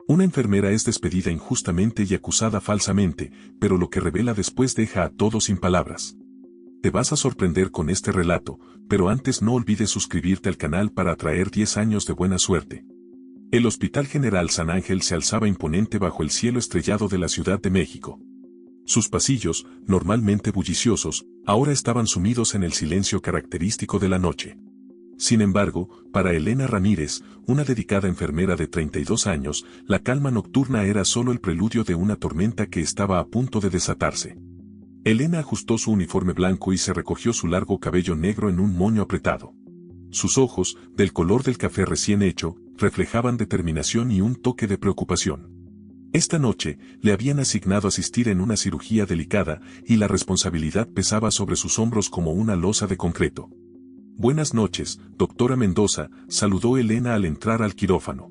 Una enfermera es despedida injustamente y acusada falsamente, pero lo que revela después deja a todos sin palabras. Te vas a sorprender con este relato, pero antes no olvides suscribirte al canal para atraer 10 años de buena suerte. El Hospital General San Ángel se alzaba imponente bajo el cielo estrellado de la Ciudad de México. Sus pasillos, normalmente bulliciosos, ahora estaban sumidos en el silencio característico de la noche. Sin embargo, para Elena Ramírez, una dedicada enfermera de 32 años, la calma nocturna era solo el preludio de una tormenta que estaba a punto de desatarse. Elena ajustó su uniforme blanco y se recogió su largo cabello negro en un moño apretado. Sus ojos, del color del café recién hecho, reflejaban determinación y un toque de preocupación. Esta noche, le habían asignado asistir en una cirugía delicada, y la responsabilidad pesaba sobre sus hombros como una losa de concreto. «Buenas noches, doctora Mendoza», saludó Elena al entrar al quirófano.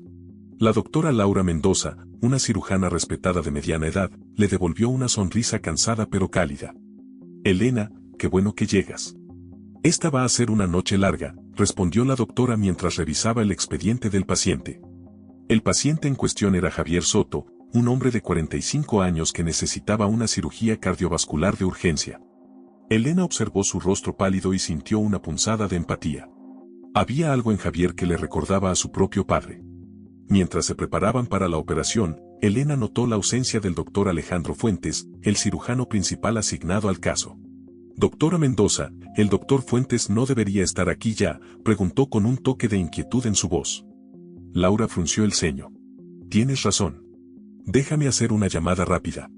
La doctora Laura Mendoza, una cirujana respetada de mediana edad, le devolvió una sonrisa cansada pero cálida. «Elena, qué bueno que llegas. Esta va a ser una noche larga», respondió la doctora mientras revisaba el expediente del paciente. El paciente en cuestión era Javier Soto, un hombre de 45 años que necesitaba una cirugía cardiovascular de urgencia. Elena observó su rostro pálido y sintió una punzada de empatía. Había algo en Javier que le recordaba a su propio padre. Mientras se preparaban para la operación, Elena notó la ausencia del doctor Alejandro Fuentes, el cirujano principal asignado al caso. «Doctora Mendoza, ¿el doctor Fuentes no debería estar aquí ya?», preguntó con un toque de inquietud en su voz. Laura frunció el ceño. «Tienes razón. Déjame hacer una llamada rápida».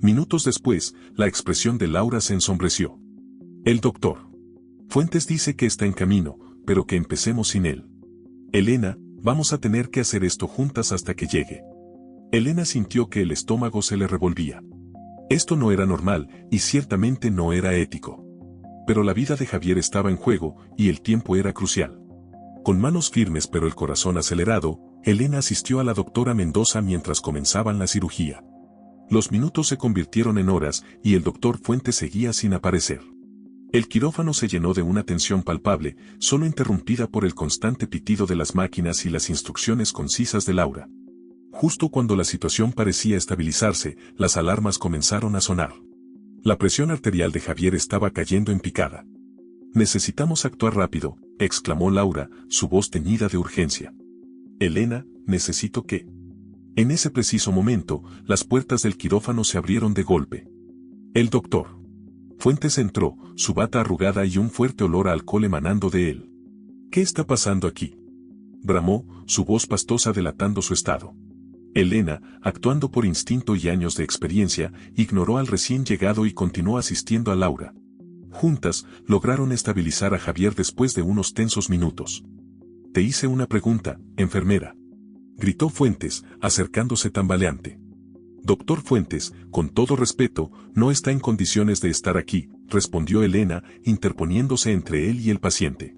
Minutos después, la expresión de Laura se ensombreció. «El doctor Fuentes dice que está en camino, pero que empecemos sin él. Elena, vamos a tener que hacer esto juntas hasta que llegue». Elena sintió que el estómago se le revolvía. Esto no era normal, y ciertamente no era ético. Pero la vida de Javier estaba en juego, y el tiempo era crucial. Con manos firmes pero el corazón acelerado, Elena asistió a la doctora Mendoza mientras comenzaban la cirugía. Los minutos se convirtieron en horas, y el doctor Fuentes seguía sin aparecer. El quirófano se llenó de una tensión palpable, solo interrumpida por el constante pitido de las máquinas y las instrucciones concisas de Laura. Justo cuando la situación parecía estabilizarse, las alarmas comenzaron a sonar. La presión arterial de Javier estaba cayendo en picada. «Necesitamos actuar rápido», exclamó Laura, su voz teñida de urgencia. «Elena, necesito que...». En ese preciso momento, las puertas del quirófano se abrieron de golpe. El doctor Fuentes entró, su bata arrugada y un fuerte olor a alcohol emanando de él. «¿Qué está pasando aquí?», bramó, su voz pastosa delatando su estado. Elena, actuando por instinto y años de experiencia, ignoró al recién llegado y continuó asistiendo a Laura. Juntas, lograron estabilizar a Javier después de unos tensos minutos. «Te hice una pregunta, enfermera», gritó Fuentes, acercándose tambaleante. «Doctor Fuentes, con todo respeto, no está en condiciones de estar aquí», respondió Elena, interponiéndose entre él y el paciente.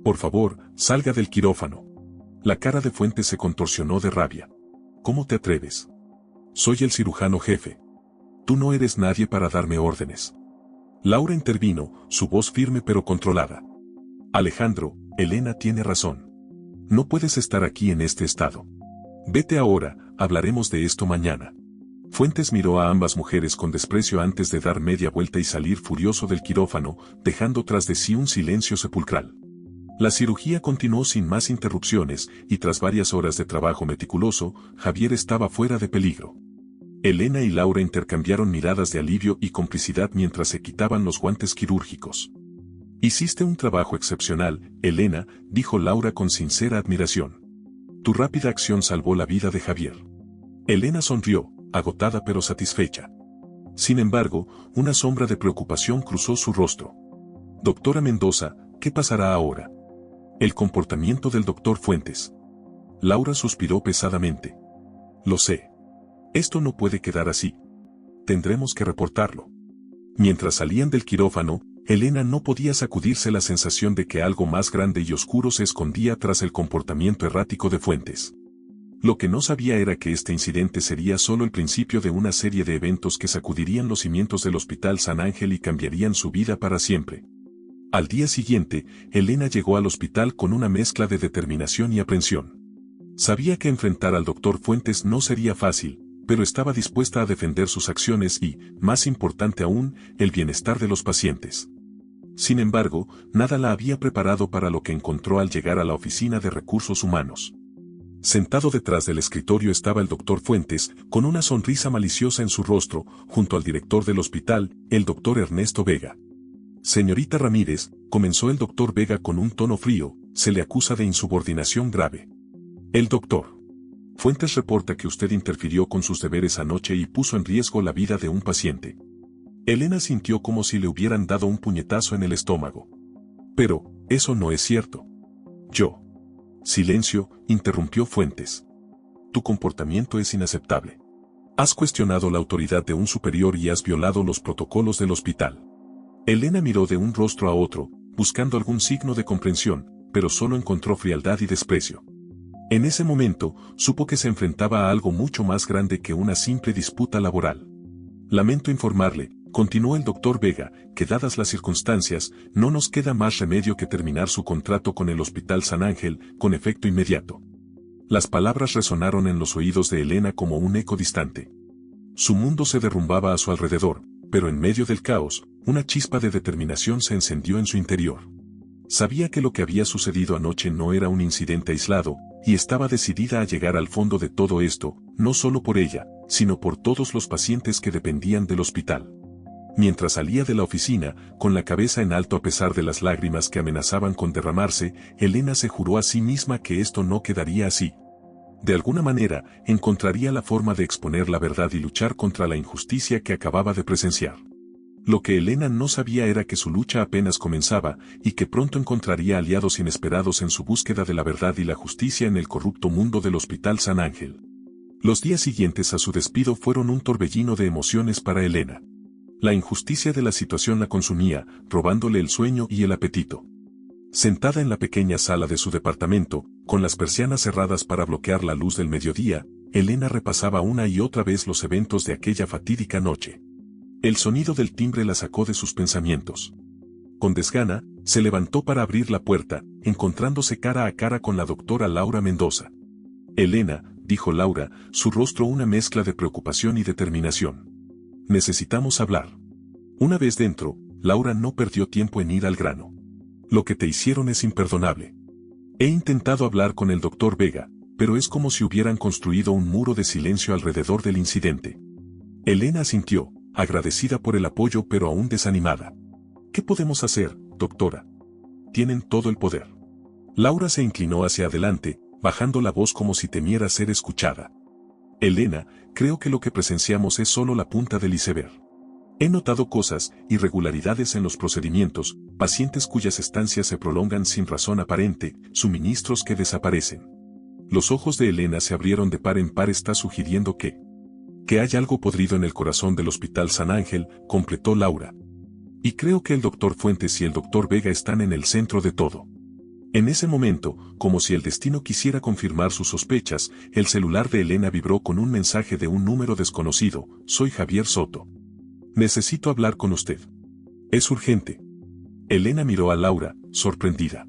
«Por favor, salga del quirófano». La cara de Fuentes se contorsionó de rabia. «¿Cómo te atreves? Soy el cirujano jefe. Tú no eres nadie para darme órdenes». Laura intervino, su voz firme pero controlada. «Alejandro, Elena tiene razón. No puedes estar aquí en este estado. Vete ahora, hablaremos de esto mañana». Fuentes miró a ambas mujeres con desprecio antes de dar media vuelta y salir furioso del quirófano, dejando tras de sí un silencio sepulcral. La cirugía continuó sin más interrupciones, y tras varias horas de trabajo meticuloso, Javier estaba fuera de peligro. Elena y Laura intercambiaron miradas de alivio y complicidad mientras se quitaban los guantes quirúrgicos. «Hiciste un trabajo excepcional, Elena», dijo Laura con sincera admiración. «Tu rápida acción salvó la vida de Javier». Elena sonrió, agotada pero satisfecha. Sin embargo, una sombra de preocupación cruzó su rostro. «Doctora Mendoza, ¿qué pasará ahora?». «El comportamiento del doctor Fuentes». Laura suspiró pesadamente. «Lo sé. Esto no puede quedar así. Tendremos que reportarlo». Mientras salían del quirófano, Elena no podía sacudirse la sensación de que algo más grande y oscuro se escondía tras el comportamiento errático de Fuentes. Lo que no sabía era que este incidente sería solo el principio de una serie de eventos que sacudirían los cimientos del Hospital San Ángel y cambiarían su vida para siempre. Al día siguiente, Elena llegó al hospital con una mezcla de determinación y aprensión. Sabía que enfrentar al doctor Fuentes no sería fácil, pero estaba dispuesta a defender sus acciones y, más importante aún, el bienestar de los pacientes. Sin embargo, nada la había preparado para lo que encontró al llegar a la oficina de recursos humanos. Sentado detrás del escritorio estaba el doctor Fuentes, con una sonrisa maliciosa en su rostro, junto al director del hospital, el doctor Ernesto Vega. Señorita Ramírez, comenzó el doctor Vega con un tono frío, se le acusa de insubordinación grave. El doctor Fuentes reporta que usted interfirió con sus deberes anoche y puso en riesgo la vida de un paciente. Elena sintió como si le hubieran dado un puñetazo en el estómago. Pero, eso no es cierto. Yo. Silencio, interrumpió Fuentes. Tu comportamiento es inaceptable. Has cuestionado la autoridad de un superior y has violado los protocolos del hospital. Elena miró de un rostro a otro, buscando algún signo de comprensión, pero solo encontró frialdad y desprecio. En ese momento, supo que se enfrentaba a algo mucho más grande que una simple disputa laboral. Lamento informarle, continuó el doctor Vega, que dadas las circunstancias, no nos queda más remedio que terminar su contrato con el Hospital San Ángel, con efecto inmediato. Las palabras resonaron en los oídos de Elena como un eco distante. Su mundo se derrumbaba a su alrededor, pero en medio del caos, una chispa de determinación se encendió en su interior. Sabía que lo que había sucedido anoche no era un incidente aislado, y estaba decidida a llegar al fondo de todo esto, no solo por ella, sino por todos los pacientes que dependían del hospital. Mientras salía de la oficina, con la cabeza en alto a pesar de las lágrimas que amenazaban con derramarse, Elena se juró a sí misma que esto no quedaría así. De alguna manera, encontraría la forma de exponer la verdad y luchar contra la injusticia que acababa de presenciar. Lo que Elena no sabía era que su lucha apenas comenzaba, y que pronto encontraría aliados inesperados en su búsqueda de la verdad y la justicia en el corrupto mundo del Hospital San Ángel. Los días siguientes a su despido fueron un torbellino de emociones para Elena. La injusticia de la situación la consumía, robándole el sueño y el apetito. Sentada en la pequeña sala de su departamento, con las persianas cerradas para bloquear la luz del mediodía, Elena repasaba una y otra vez los eventos de aquella fatídica noche. El sonido del timbre la sacó de sus pensamientos. Con desgana, se levantó para abrir la puerta, encontrándose cara a cara con la doctora Laura Mendoza. Elena, dijo Laura, su rostro una mezcla de preocupación y determinación. Necesitamos hablar. Una vez dentro, Laura no perdió tiempo en ir al grano. Lo que te hicieron es imperdonable. He intentado hablar con el doctor Vega, pero es como si hubieran construido un muro de silencio alrededor del incidente. Elena asintió, agradecida por el apoyo pero aún desanimada. ¿Qué podemos hacer, doctora? Tienen todo el poder. Laura se inclinó hacia adelante, bajando la voz como si temiera ser escuchada. Elena, creo que lo que presenciamos es solo la punta del iceberg. He notado cosas, irregularidades en los procedimientos, pacientes cuyas estancias se prolongan sin razón aparente, suministros que desaparecen. Los ojos de Elena se abrieron de par en par. Está sugiriendo que hay algo podrido en el corazón del Hospital San Ángel, completó Laura. Y creo que el doctor Fuentes y el doctor Vega están en el centro de todo. En ese momento, como si el destino quisiera confirmar sus sospechas, el celular de Elena vibró con un mensaje de un número desconocido. Soy Javier Soto. Necesito hablar con usted. Es urgente. Elena miró a Laura, sorprendida.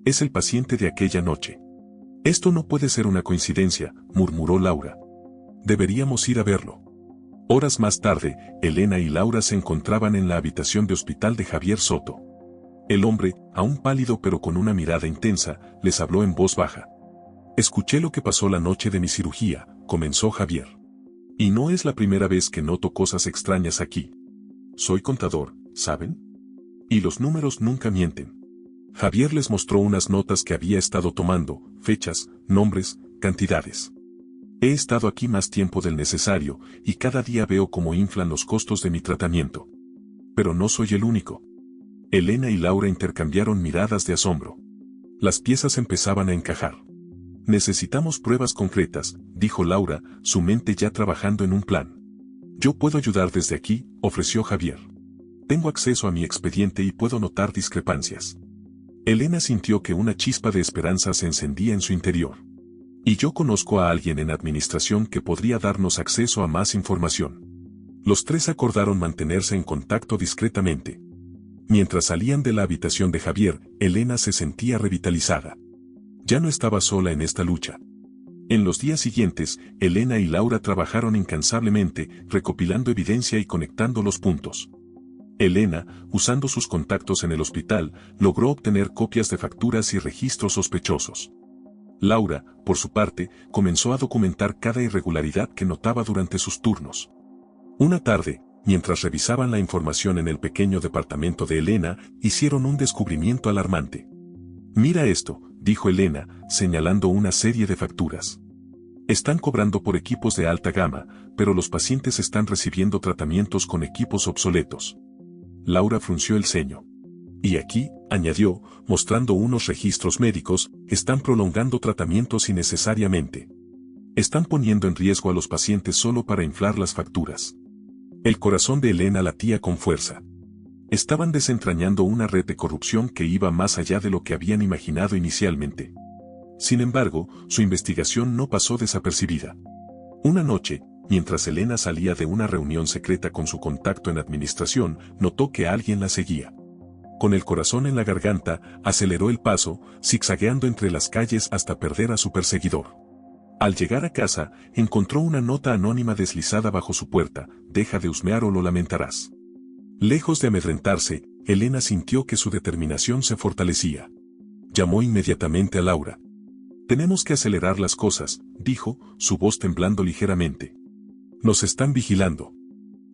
Es el paciente de aquella noche. Esto no puede ser una coincidencia, murmuró Laura. Deberíamos ir a verlo. Horas más tarde, Elena y Laura se encontraban en la habitación de hospital de Javier Soto. El hombre, aún pálido pero con una mirada intensa, les habló en voz baja. Escuché lo que pasó la noche de mi cirugía, comenzó Javier. Y no es la primera vez que noto cosas extrañas aquí. Soy contador, ¿saben? Y los números nunca mienten. Javier les mostró unas notas que había estado tomando, fechas, nombres, cantidades. He estado aquí más tiempo del necesario, y cada día veo cómo inflan los costos de mi tratamiento. Pero no soy el único. Elena y Laura intercambiaron miradas de asombro. Las piezas empezaban a encajar. Necesitamos pruebas concretas, dijo Laura, su mente ya trabajando en un plan. Yo puedo ayudar desde aquí, ofreció Javier. Tengo acceso a mi expediente y puedo notar discrepancias. Elena sintió que una chispa de esperanza se encendía en su interior. Y yo conozco a alguien en administración que podría darnos acceso a más información. Los tres acordaron mantenerse en contacto discretamente. Mientras salían de la habitación de Javier, Elena se sentía revitalizada. Ya no estaba sola en esta lucha. En los días siguientes, Elena y Laura trabajaron incansablemente, recopilando evidencia y conectando los puntos. Elena, usando sus contactos en el hospital, logró obtener copias de facturas y registros sospechosos. Laura, por su parte, comenzó a documentar cada irregularidad que notaba durante sus turnos. Una tarde, mientras revisaban la información en el pequeño departamento de Elena, hicieron un descubrimiento alarmante. «Mira esto», dijo Elena, señalando una serie de facturas. «Están cobrando por equipos de alta gama, pero los pacientes están recibiendo tratamientos con equipos obsoletos». Laura frunció el ceño. «Y aquí», añadió, mostrando unos registros médicos, «están prolongando tratamientos innecesariamente. Están poniendo en riesgo a los pacientes solo para inflar las facturas». El corazón de Elena latía con fuerza. Estaban desentrañando una red de corrupción que iba más allá de lo que habían imaginado inicialmente. Sin embargo, su investigación no pasó desapercibida. Una noche, mientras Elena salía de una reunión secreta con su contacto en administración, notó que alguien la seguía. Con el corazón en la garganta, aceleró el paso, zigzagueando entre las calles hasta perder a su perseguidor. Al llegar a casa, encontró una nota anónima deslizada bajo su puerta: «Deja de husmear o lo lamentarás». Lejos de amedrentarse, Elena sintió que su determinación se fortalecía. Llamó inmediatamente a Laura. «Tenemos que acelerar las cosas», dijo, su voz temblando ligeramente. «Nos están vigilando».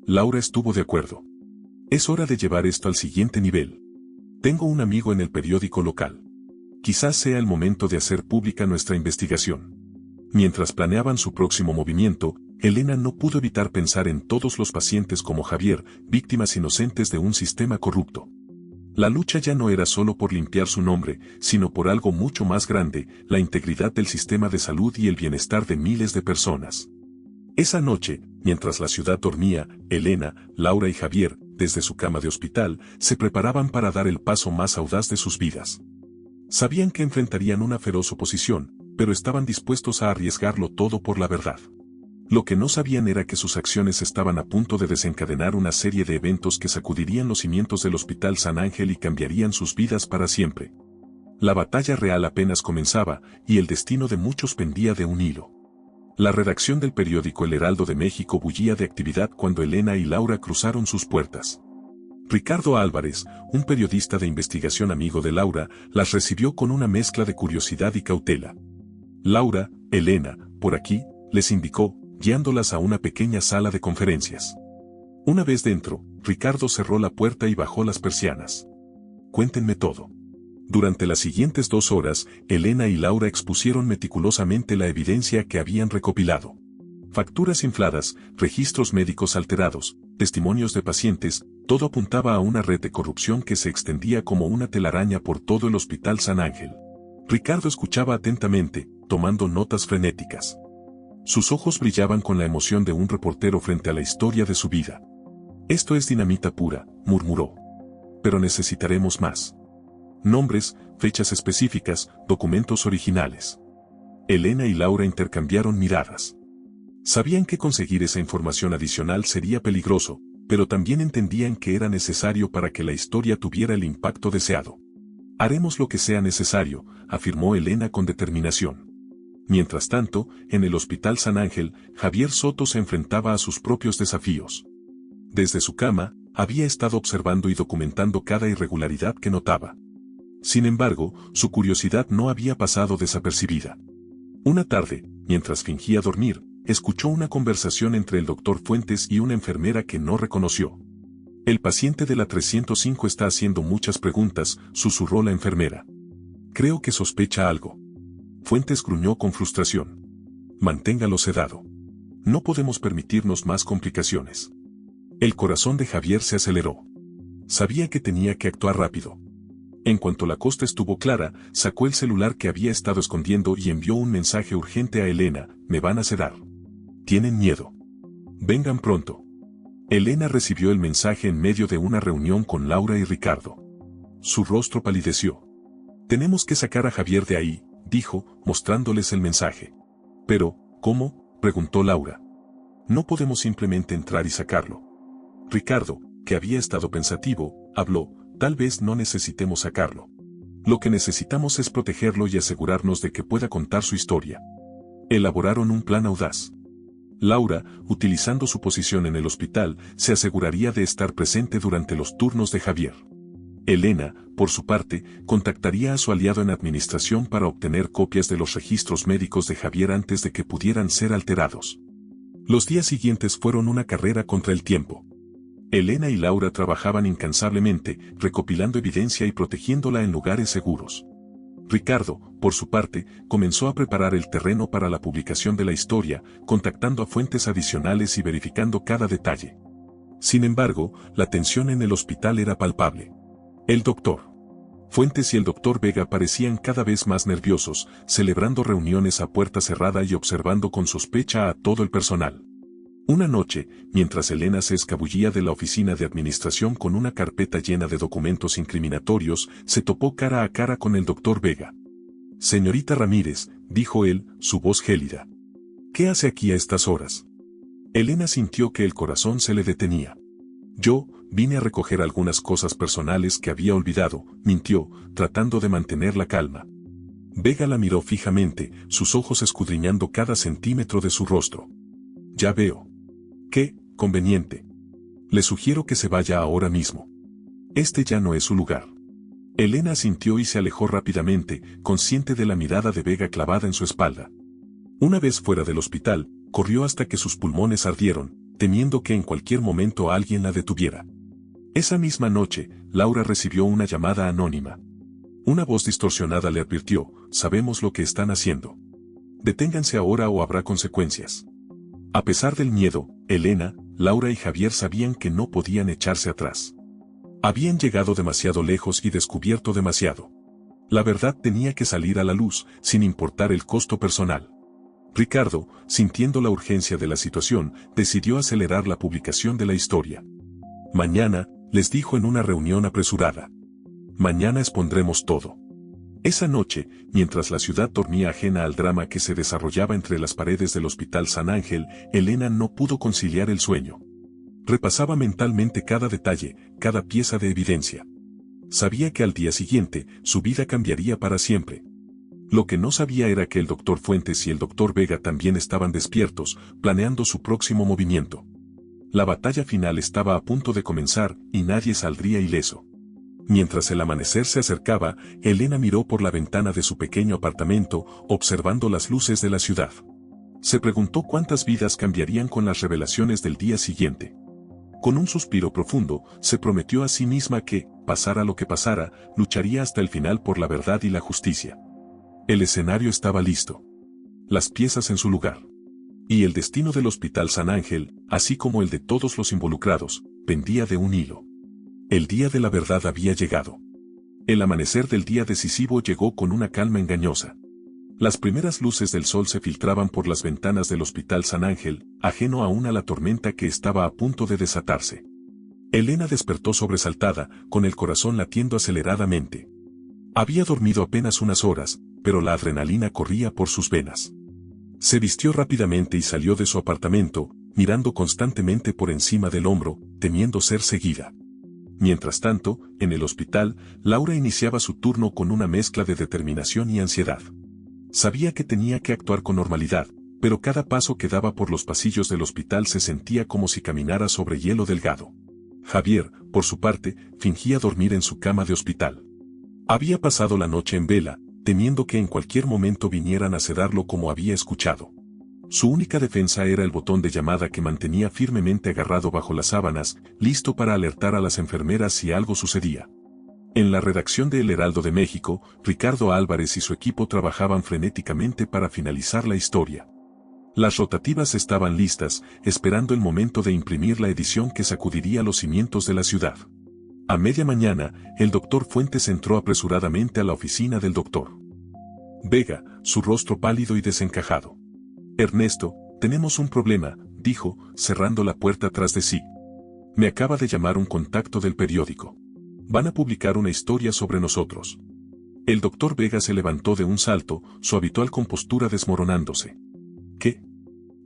Laura estuvo de acuerdo. «Es hora de llevar esto al siguiente nivel. Tengo un amigo en el periódico local. Quizás sea el momento de hacer pública nuestra investigación». Mientras planeaban su próximo movimiento, Elena no pudo evitar pensar en todos los pacientes como Javier, víctimas inocentes de un sistema corrupto. La lucha ya no era solo por limpiar su nombre, sino por algo mucho más grande: la integridad del sistema de salud y el bienestar de miles de personas. Esa noche, mientras la ciudad dormía, Elena, Laura y Javier, desde su cama de hospital, se preparaban para dar el paso más audaz de sus vidas. Sabían que enfrentarían una feroz oposición, pero estaban dispuestos a arriesgarlo todo por la verdad. Lo que no sabían era que sus acciones estaban a punto de desencadenar una serie de eventos que sacudirían los cimientos del Hospital San Ángel y cambiarían sus vidas para siempre. La batalla real apenas comenzaba, y el destino de muchos pendía de un hilo. La redacción del periódico El Heraldo de México bullía de actividad cuando Elena y Laura cruzaron sus puertas. Ricardo Álvarez, un periodista de investigación amigo de Laura, las recibió con una mezcla de curiosidad y cautela. «Laura, Elena, por aquí», les indicó, guiándolas a una pequeña sala de conferencias. Una vez dentro, Ricardo cerró la puerta y bajó las persianas. «Cuéntenme todo». Durante las siguientes 2 horas, Elena y Laura expusieron meticulosamente la evidencia que habían recopilado. Facturas infladas, registros médicos alterados, testimonios de pacientes, todo apuntaba a una red de corrupción que se extendía como una telaraña por todo el Hospital San Ángel. Ricardo escuchaba atentamente, tomando notas frenéticas. Sus ojos brillaban con la emoción de un reportero frente a la historia de su vida. «Esto es dinamita pura», murmuró. «Pero necesitaremos más. Nombres, fechas específicas, documentos originales». Elena y Laura intercambiaron miradas. Sabían que conseguir esa información adicional sería peligroso, pero también entendían que era necesario para que la historia tuviera el impacto deseado. «Haremos lo que sea necesario», afirmó Elena con determinación. Mientras tanto, en el Hospital San Ángel, Javier Soto se enfrentaba a sus propios desafíos. Desde su cama, había estado observando y documentando cada irregularidad que notaba. Sin embargo, su curiosidad no había pasado desapercibida. Una tarde, mientras fingía dormir, escuchó una conversación entre el doctor Fuentes y una enfermera que no reconoció. «El paciente de la 305 está haciendo muchas preguntas», susurró la enfermera. «Creo que sospecha algo». Fuentes gruñó con frustración. «Manténgalo sedado. No podemos permitirnos más complicaciones». El corazón de Javier se aceleró. Sabía que tenía que actuar rápido. En cuanto la cosa estuvo clara, sacó el celular que había estado escondiendo y envió un mensaje urgente a Elena: «Me van a sedar. Tienen miedo. Vengan pronto». Elena recibió el mensaje en medio de una reunión con Laura y Ricardo. Su rostro palideció. «Tenemos que sacar a Javier de ahí», dijo, mostrándoles el mensaje. «¿Pero, cómo?», preguntó Laura. «No podemos simplemente entrar y sacarlo». Ricardo, que había estado pensativo, habló: «Tal vez no necesitemos sacarlo. Lo que necesitamos es protegerlo y asegurarnos de que pueda contar su historia». Elaboraron un plan audaz. Laura, utilizando su posición en el hospital, se aseguraría de estar presente durante los turnos de Javier. Elena, por su parte, contactaría a su aliado en administración para obtener copias de los registros médicos de Javier antes de que pudieran ser alterados. Los días siguientes fueron una carrera contra el tiempo. Elena y Laura trabajaban incansablemente, recopilando evidencia y protegiéndola en lugares seguros. Ricardo, por su parte, comenzó a preparar el terreno para la publicación de la historia, contactando a fuentes adicionales y verificando cada detalle. Sin embargo, la tensión en el hospital era palpable. El doctor Fuentes y el doctor Vega parecían cada vez más nerviosos, celebrando reuniones a puerta cerrada y observando con sospecha a todo el personal. Una noche, mientras Elena se escabullía de la oficina de administración con una carpeta llena de documentos incriminatorios, se topó cara a cara con el doctor Vega. «Señorita Ramírez», dijo él, su voz gélida. «¿Qué hace aquí a estas horas?» Elena sintió que el corazón se le detenía. «Yo vine a recoger algunas cosas personales que había olvidado», mintió, tratando de mantener la calma. Vega la miró fijamente, sus ojos escudriñando cada centímetro de su rostro. «Ya veo. Qué conveniente. Le sugiero que se vaya ahora mismo. Este ya no es su lugar». Elena asintió y se alejó rápidamente, consciente de la mirada de Vega clavada en su espalda. Una vez fuera del hospital, corrió hasta que sus pulmones ardieron, temiendo que en cualquier momento alguien la detuviera. Esa misma noche, Laura recibió una llamada anónima. Una voz distorsionada le advirtió: «Sabemos lo que están haciendo. Deténganse ahora o habrá consecuencias». A pesar del miedo, Elena, Laura y Javier sabían que no podían echarse atrás. Habían llegado demasiado lejos y descubierto demasiado. La verdad tenía que salir a la luz, sin importar el costo personal. Ricardo, sintiendo la urgencia de la situación, decidió acelerar la publicación de la historia. «Mañana», les dijo en una reunión apresurada. «Mañana expondremos todo». Esa noche, mientras la ciudad dormía ajena al drama que se desarrollaba entre las paredes del Hospital San Ángel, Elena no pudo conciliar el sueño. Repasaba mentalmente cada detalle, cada pieza de evidencia. Sabía que al día siguiente, su vida cambiaría para siempre. Lo que no sabía era que el doctor Fuentes y el doctor Vega también estaban despiertos, planeando su próximo movimiento. La batalla final estaba a punto de comenzar, y nadie saldría ileso. Mientras el amanecer se acercaba, Elena miró por la ventana de su pequeño apartamento, observando las luces de la ciudad. Se preguntó cuántas vidas cambiarían con las revelaciones del día siguiente. Con un suspiro profundo, se prometió a sí misma que, pasara lo que pasara, lucharía hasta el final por la verdad y la justicia. El escenario estaba listo. Las piezas en su lugar. Y el destino del Hospital San Ángel, así como el de todos los involucrados, pendía de un hilo. El día de la verdad había llegado. El amanecer del día decisivo llegó con una calma engañosa. Las primeras luces del sol se filtraban por las ventanas del Hospital San Ángel, ajeno aún a la tormenta que estaba a punto de desatarse. Elena despertó sobresaltada, con el corazón latiendo aceleradamente. Había dormido apenas unas horas, pero la adrenalina corría por sus venas. Se vistió rápidamente y salió de su apartamento, mirando constantemente por encima del hombro, temiendo ser seguida. Mientras tanto, en el hospital, Laura iniciaba su turno con una mezcla de determinación y ansiedad. Sabía que tenía que actuar con normalidad, pero cada paso que daba por los pasillos del hospital se sentía como si caminara sobre hielo delgado. Javier, por su parte, fingía dormir en su cama de hospital. Había pasado la noche en vela, temiendo que en cualquier momento vinieran a sedarlo como había escuchado. Su única defensa era el botón de llamada que mantenía firmemente agarrado bajo las sábanas, listo para alertar a las enfermeras si algo sucedía. En la redacción de El Heraldo de México, Ricardo Álvarez y su equipo trabajaban frenéticamente para finalizar la historia. Las rotativas estaban listas, esperando el momento de imprimir la edición que sacudiría los cimientos de la ciudad. A media mañana, el doctor Fuentes entró apresuradamente a la oficina del doctor Vega, su rostro pálido y desencajado. «Ernesto, tenemos un problema», dijo, cerrando la puerta tras de sí. «Me acaba de llamar un contacto del periódico. Van a publicar una historia sobre nosotros». El doctor Vega se levantó de un salto, su habitual compostura desmoronándose. «¿Qué?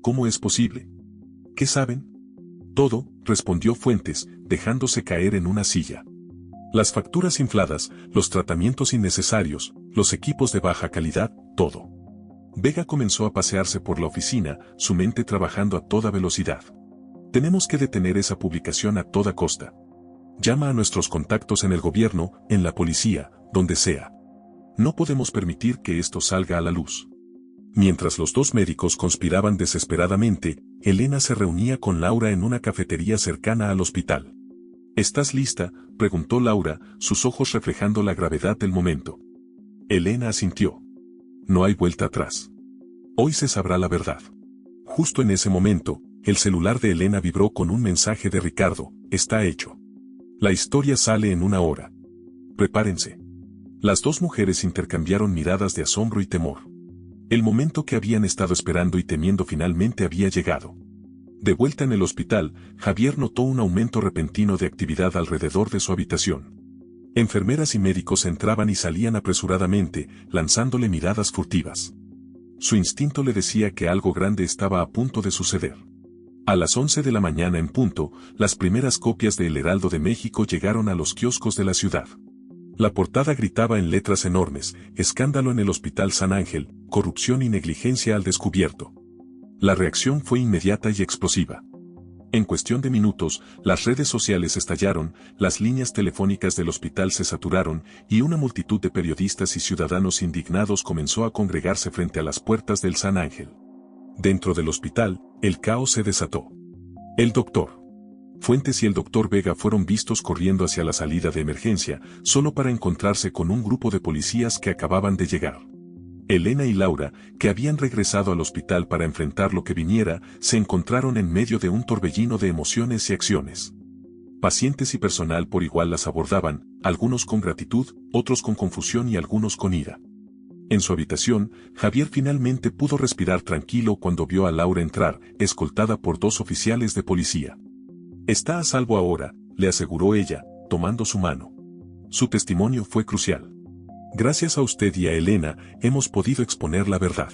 ¿Cómo es posible? ¿Qué saben?» «Todo», respondió Fuentes, dejándose caer en una silla. «Las facturas infladas, los tratamientos innecesarios, los equipos de baja calidad, todo. Vega comenzó a pasearse por la oficina, su mente trabajando a toda velocidad. Tenemos que detener esa publicación a toda costa. Llama a nuestros contactos en el gobierno, en la policía, donde sea. No podemos permitir que esto salga a la luz. Mientras los dos médicos conspiraban desesperadamente, Elena se reunía con Laura en una cafetería cercana al hospital. ¿Estás lista?, preguntó Laura, sus ojos reflejando la gravedad del momento. Elena asintió. No hay vuelta atrás. Hoy se sabrá la verdad. Justo en ese momento, el celular de Elena vibró con un mensaje de Ricardo: está hecho. La historia sale en 1 hora. Prepárense. Las dos mujeres intercambiaron miradas de asombro y temor. El momento que habían estado esperando y temiendo finalmente había llegado. De vuelta en el hospital, Javier notó un aumento repentino de actividad alrededor de su habitación. Enfermeras y médicos entraban y salían apresuradamente, lanzándole miradas furtivas. Su instinto le decía que algo grande estaba a punto de suceder. A las 11 de la mañana en punto, las primeras copias de El Heraldo de México llegaron a los kioscos de la ciudad. La portada gritaba en letras enormes: escándalo en el Hospital San Ángel, corrupción y negligencia al descubierto. La reacción fue inmediata y explosiva. En cuestión de minutos, las redes sociales estallaron, las líneas telefónicas del hospital se saturaron, y una multitud de periodistas y ciudadanos indignados comenzó a congregarse frente a las puertas del San Ángel. Dentro del hospital, el caos se desató. El doctor Fuentes y el doctor Vega fueron vistos corriendo hacia la salida de emergencia, solo para encontrarse con un grupo de policías que acababan de llegar. Elena y Laura, que habían regresado al hospital para enfrentar lo que viniera, se encontraron en medio de un torbellino de emociones y acciones. Pacientes y personal por igual las abordaban, algunos con gratitud, otros con confusión y algunos con ira. En su habitación, Javier finalmente pudo respirar tranquilo cuando vio a Laura entrar, escoltada por 2 oficiales de policía. Está a salvo ahora, le aseguró ella, tomando su mano. Su testimonio fue crucial. Gracias a usted y a Elena, hemos podido exponer la verdad.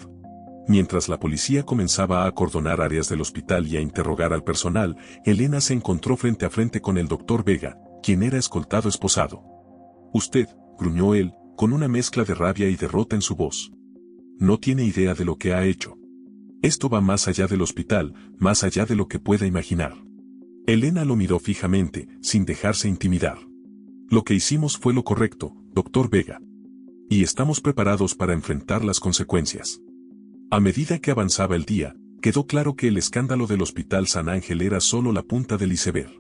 Mientras la policía comenzaba a acordonar áreas del hospital y a interrogar al personal, Elena se encontró frente a frente con el doctor Vega, quien era escoltado esposado. Usted, gruñó él, con una mezcla de rabia y derrota en su voz. No tiene idea de lo que ha hecho. Esto va más allá del hospital, más allá de lo que pueda imaginar. Elena lo miró fijamente, sin dejarse intimidar. Lo que hicimos fue lo correcto, doctor Vega. Y estamos preparados para enfrentar las consecuencias. A medida que avanzaba el día, quedó claro que el escándalo del Hospital San Ángel era solo la punta del iceberg.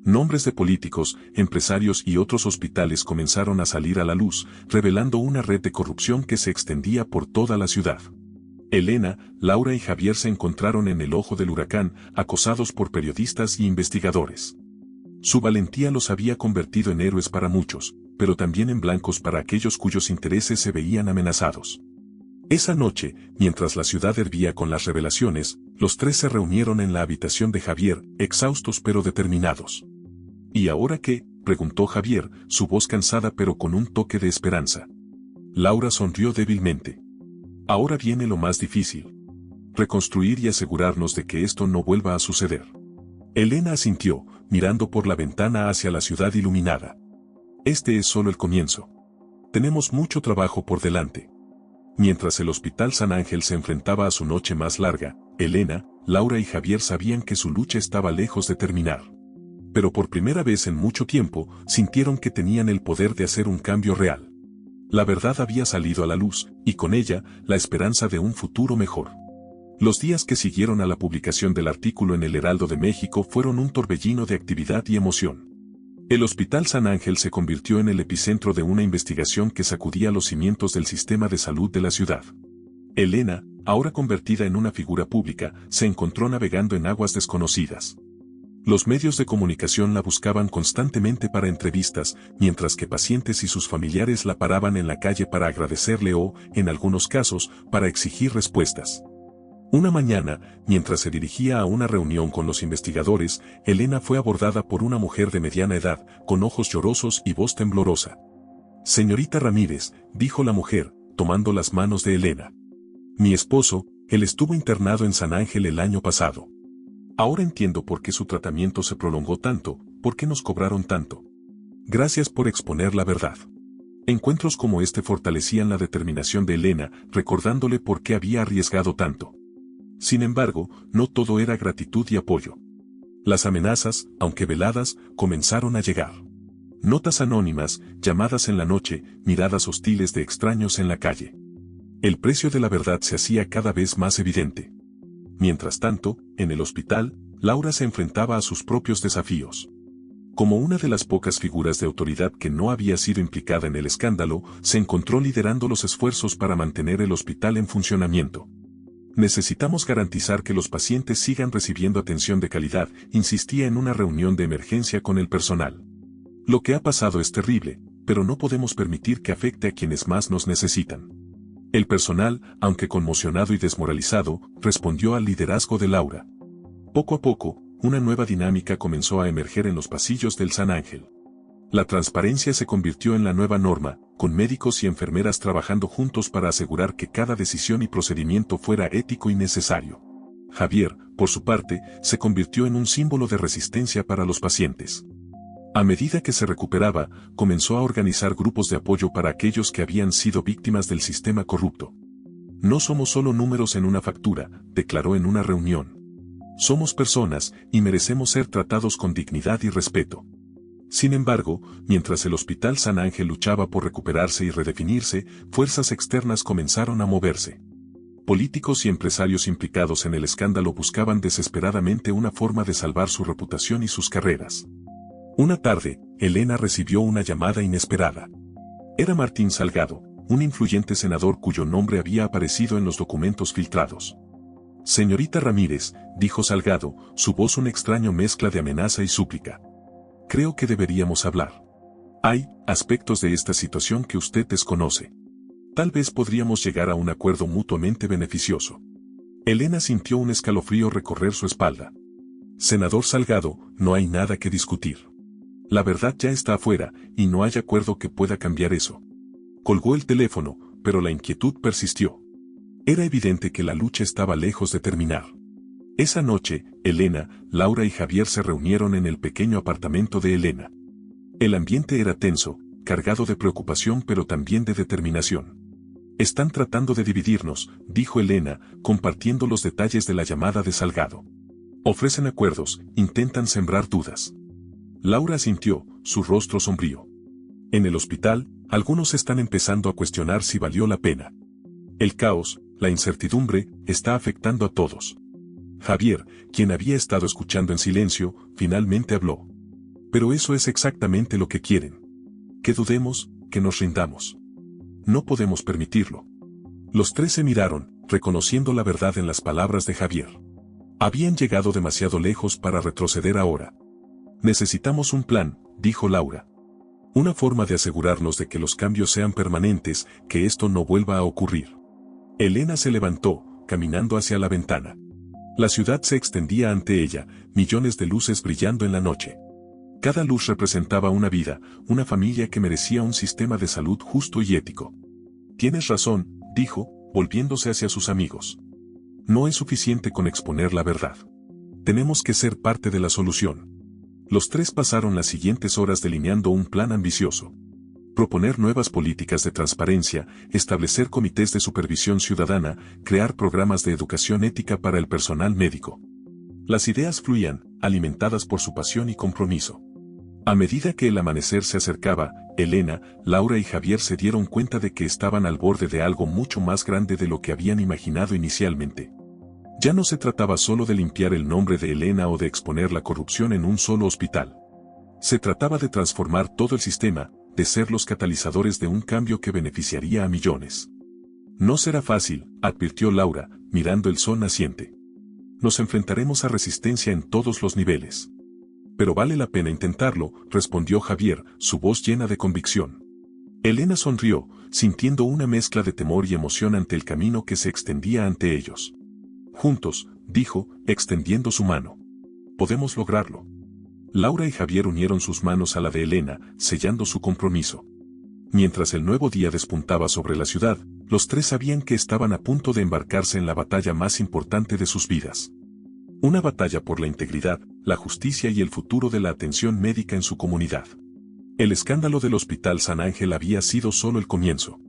Nombres de políticos, empresarios y otros hospitales comenzaron a salir a la luz, revelando una red de corrupción que se extendía por toda la ciudad. Elena, Laura y Javier se encontraron en el ojo del huracán, acosados por periodistas y investigadores. Su valentía los había convertido en héroes para muchos, pero también en blancos para aquellos cuyos intereses se veían amenazados. Esa noche, mientras la ciudad hervía con las revelaciones, los 3 se reunieron en la habitación de Javier, exhaustos pero determinados. ¿Y ahora qué?, preguntó Javier, su voz cansada pero con un toque de esperanza. Laura sonrió débilmente. Ahora viene lo más difícil. Reconstruir y asegurarnos de que esto no vuelva a suceder. Elena asintió, mirando por la ventana hacia la ciudad iluminada. Este es solo el comienzo. Tenemos mucho trabajo por delante. Mientras el Hospital San Ángel se enfrentaba a su noche más larga, Elena, Laura y Javier sabían que su lucha estaba lejos de terminar. Pero por primera vez en mucho tiempo, sintieron que tenían el poder de hacer un cambio real. La verdad había salido a la luz, y con ella, la esperanza de un futuro mejor. Los días que siguieron a la publicación del artículo en El Heraldo de México fueron un torbellino de actividad y emoción. El Hospital San Ángel se convirtió en el epicentro de una investigación que sacudía los cimientos del sistema de salud de la ciudad. Elena, ahora convertida en una figura pública, se encontró navegando en aguas desconocidas. Los medios de comunicación la buscaban constantemente para entrevistas, mientras que pacientes y sus familiares la paraban en la calle para agradecerle o, en algunos casos, para exigir respuestas. Una mañana, mientras se dirigía a una reunión con los investigadores, Elena fue abordada por una mujer de mediana edad, con ojos llorosos y voz temblorosa. Señorita Ramírez, dijo la mujer, tomando las manos de Elena. Mi esposo, él estuvo internado en San Ángel el año pasado. Ahora entiendo por qué su tratamiento se prolongó tanto, por qué nos cobraron tanto. Gracias por exponer la verdad. Encuentros como este fortalecían la determinación de Elena, recordándole por qué había arriesgado tanto. Sin embargo, no todo era gratitud y apoyo. Las amenazas, aunque veladas, comenzaron a llegar. Notas anónimas, llamadas en la noche, miradas hostiles de extraños en la calle. El precio de la verdad se hacía cada vez más evidente. Mientras tanto, en el hospital, Laura se enfrentaba a sus propios desafíos. Como una de las pocas figuras de autoridad que no había sido implicada en el escándalo, se encontró liderando los esfuerzos para mantener el hospital en funcionamiento. Necesitamos garantizar que los pacientes sigan recibiendo atención de calidad, insistía en una reunión de emergencia con el personal. Lo que ha pasado es terrible, pero no podemos permitir que afecte a quienes más nos necesitan. El personal, aunque conmocionado y desmoralizado, respondió al liderazgo de Laura. Poco a poco, una nueva dinámica comenzó a emerger en los pasillos del San Ángel. La transparencia se convirtió en la nueva norma, con médicos y enfermeras trabajando juntos para asegurar que cada decisión y procedimiento fuera ético y necesario. Javier, por su parte, se convirtió en un símbolo de resistencia para los pacientes. A medida que se recuperaba, comenzó a organizar grupos de apoyo para aquellos que habían sido víctimas del sistema corrupto. No somos solo números en una factura, declaró en una reunión. Somos personas, y merecemos ser tratados con dignidad y respeto. Sin embargo, mientras el Hospital San Ángel luchaba por recuperarse y redefinirse, fuerzas externas comenzaron a moverse. Políticos y empresarios implicados en el escándalo buscaban desesperadamente una forma de salvar su reputación y sus carreras. Una tarde, Elena recibió una llamada inesperada. Era Martín Salgado, un influyente senador cuyo nombre había aparecido en los documentos filtrados. Señorita Ramírez, dijo Salgado, su voz una extraña mezcla de amenaza y súplica. Creo que deberíamos hablar. Hay aspectos de esta situación que usted desconoce. Tal vez podríamos llegar a un acuerdo mutuamente beneficioso. Elena sintió un escalofrío recorrer su espalda. Senador Salgado, no hay nada que discutir. La verdad ya está afuera, y no hay acuerdo que pueda cambiar eso. Colgó el teléfono, pero la inquietud persistió. Era evidente que la lucha estaba lejos de terminar. Esa noche, Elena, Laura y Javier se reunieron en el pequeño apartamento de Elena. El ambiente era tenso, cargado de preocupación pero también de determinación. Están tratando de dividirnos, dijo Elena, compartiendo los detalles de la llamada de Salgado. Ofrecen acuerdos, intentan sembrar dudas. Laura asintió, su rostro sombrío. En el hospital, algunos están empezando a cuestionar si valió la pena. El caos, la incertidumbre, está afectando a todos. Javier, quien había estado escuchando en silencio, finalmente habló. Pero eso es exactamente lo que quieren. Que dudemos, que nos rindamos. No podemos permitirlo. Los tres se miraron, reconociendo la verdad en las palabras de Javier. Habían llegado demasiado lejos para retroceder ahora. Necesitamos un plan, dijo Laura. Una forma de asegurarnos de que los cambios sean permanentes, que esto no vuelva a ocurrir. Elena se levantó, caminando hacia la ventana. La ciudad se extendía ante ella, millones de luces brillando en la noche. Cada luz representaba una vida, una familia que merecía un sistema de salud justo y ético. Tienes razón, dijo, volviéndose hacia sus amigos. No es suficiente con exponer la verdad. Tenemos que ser parte de la solución. Los tres pasaron las siguientes horas delineando un plan ambicioso. Proponer nuevas políticas de transparencia, establecer comités de supervisión ciudadana, crear programas de educación ética para el personal médico. Las ideas fluían, alimentadas por su pasión y compromiso. A medida que el amanecer se acercaba, Elena, Laura y Javier se dieron cuenta de que estaban al borde de algo mucho más grande de lo que habían imaginado inicialmente. Ya no se trataba solo de limpiar el nombre de Elena o de exponer la corrupción en un solo hospital. Se trataba de transformar todo el sistema, de ser los catalizadores de un cambio que beneficiaría a millones. No será fácil, advirtió Laura, mirando el sol naciente. Nos enfrentaremos a resistencia en todos los niveles. Pero vale la pena intentarlo, respondió Javier, su voz llena de convicción. Elena sonrió, sintiendo una mezcla de temor y emoción ante el camino que se extendía ante ellos. Juntos, dijo, extendiendo su mano. Podemos lograrlo. Laura y Javier unieron sus manos a la de Elena, sellando su compromiso. Mientras el nuevo día despuntaba sobre la ciudad, los tres sabían que estaban a punto de embarcarse en la batalla más importante de sus vidas. Una batalla por la integridad, la justicia y el futuro de la atención médica en su comunidad. El escándalo del Hospital San Ángel había sido solo el comienzo.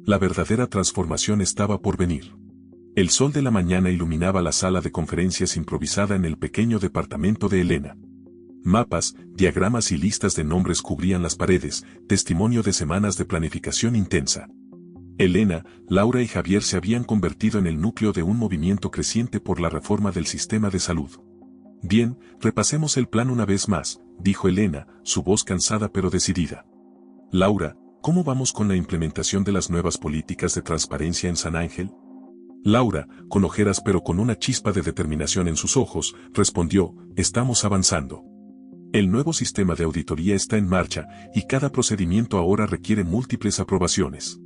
La verdadera transformación estaba por venir. El sol de la mañana iluminaba la sala de conferencias improvisada en el pequeño departamento de Elena. Mapas, diagramas y listas de nombres cubrían las paredes, testimonio de semanas de planificación intensa. Elena, Laura y Javier se habían convertido en el núcleo de un movimiento creciente por la reforma del sistema de salud. Bien, repasemos el plan una vez más, dijo Elena, su voz cansada pero decidida. Laura, ¿cómo vamos con la implementación de las nuevas políticas de transparencia en San Ángel? Laura, con ojeras pero con una chispa de determinación en sus ojos, respondió, estamos avanzando. El nuevo sistema de auditoría está en marcha, y cada procedimiento ahora requiere múltiples aprobaciones.